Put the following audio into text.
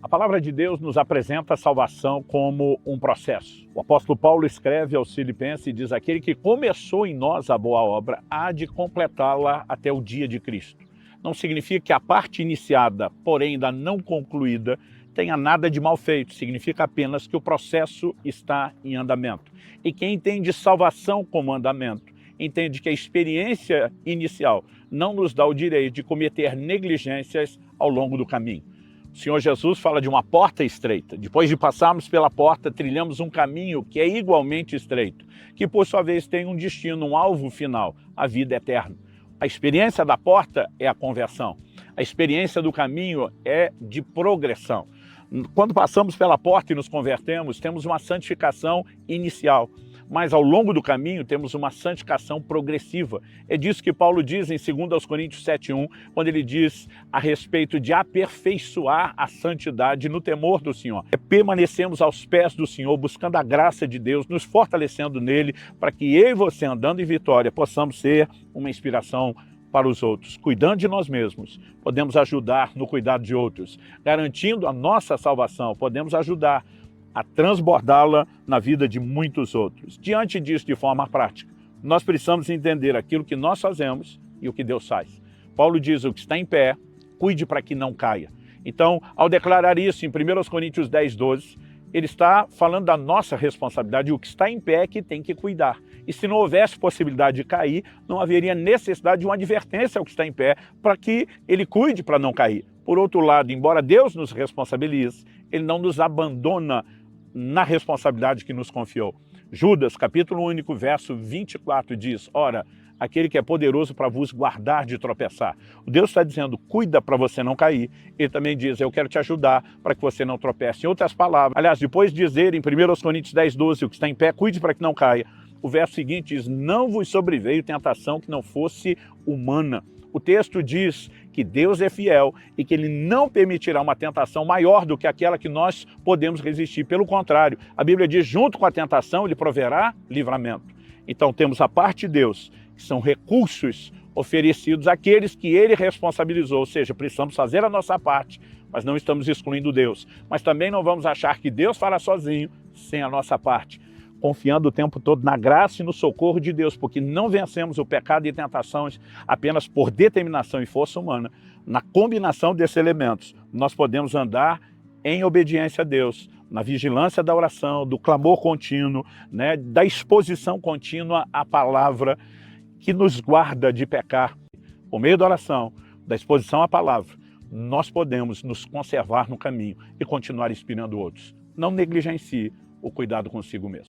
A palavra de Deus nos apresenta a salvação como um processo. O apóstolo Paulo escreve aos Filipenses e diz: aquele que começou em nós a boa obra há de completá-la até o dia de Cristo. Não significa que a parte iniciada, porém ainda não concluída, tenha nada de mal feito. Significa apenas que o processo está em andamento. E quem entende salvação como andamento, entende que a experiência inicial não nos dá o direito de cometer negligências ao longo do caminho. O Senhor Jesus fala de uma porta estreita. Depois de passarmos pela porta, trilhamos um caminho que é igualmente estreito, que por sua vez tem um destino, um alvo final, a vida eterna. A experiência da porta é a conversão. A experiência do caminho é de progressão. Quando passamos pela porta e nos convertemos, temos uma santificação inicial. Mas ao longo do caminho temos uma santificação progressiva. É disso que Paulo diz em 2 Coríntios 7:1, quando ele diz a respeito de aperfeiçoar a santidade no temor do Senhor. Permanecemos aos pés do Senhor, buscando a graça de Deus, nos fortalecendo nele, para que eu e você, andando em vitória, possamos ser uma inspiração para os outros. Cuidando de nós mesmos, podemos ajudar no cuidado de outros. Garantindo a nossa salvação, podemos ajudar a transbordá-la na vida de muitos outros. Diante disso, de forma prática, nós precisamos entender aquilo que nós fazemos e o que Deus faz. Paulo diz: o que está em pé, cuide para que não caia. Então, ao declarar isso em 1 Coríntios 10:12, ele está falando da nossa responsabilidade. O que está em pé é que tem que cuidar. E se não houvesse possibilidade de cair, não haveria necessidade de uma advertência ao que está em pé para que ele cuide para não cair. Por outro lado, embora Deus nos responsabilize, ele não nos abandona na responsabilidade que nos confiou. Judas, capítulo único, verso 24, diz: ora, aquele que é poderoso para vos guardar de tropeçar. O Deus está dizendo: cuida para você não cair. Ele também diz: eu quero te ajudar para que você não tropece. Em outras palavras, aliás, depois de dizer em 1 Coríntios 10:12, o que está em pé, cuide para que não caia, o verso seguinte diz: não vos sobreveio tentação que não fosse humana. O texto diz que Deus é fiel e que Ele não permitirá uma tentação maior do que aquela que nós podemos resistir. Pelo contrário, a Bíblia diz: junto com a tentação, Ele proverá livramento. Então temos a parte de Deus, que são recursos oferecidos àqueles que Ele responsabilizou. Ou seja, precisamos fazer a nossa parte, mas não estamos excluindo Deus. Mas também não vamos achar que Deus fará sozinho, sem a nossa parte. Confiando o tempo todo na graça e no socorro de Deus, porque não vencemos o pecado e tentações apenas por determinação e força humana. Na combinação desses elementos, nós podemos andar em obediência a Deus, na vigilância da oração, do clamor contínuo, da exposição contínua à palavra que nos guarda de pecar. Por meio da oração, da exposição à palavra, nós podemos nos conservar no caminho e continuar inspirando outros. Não negligencie o cuidado consigo mesmo.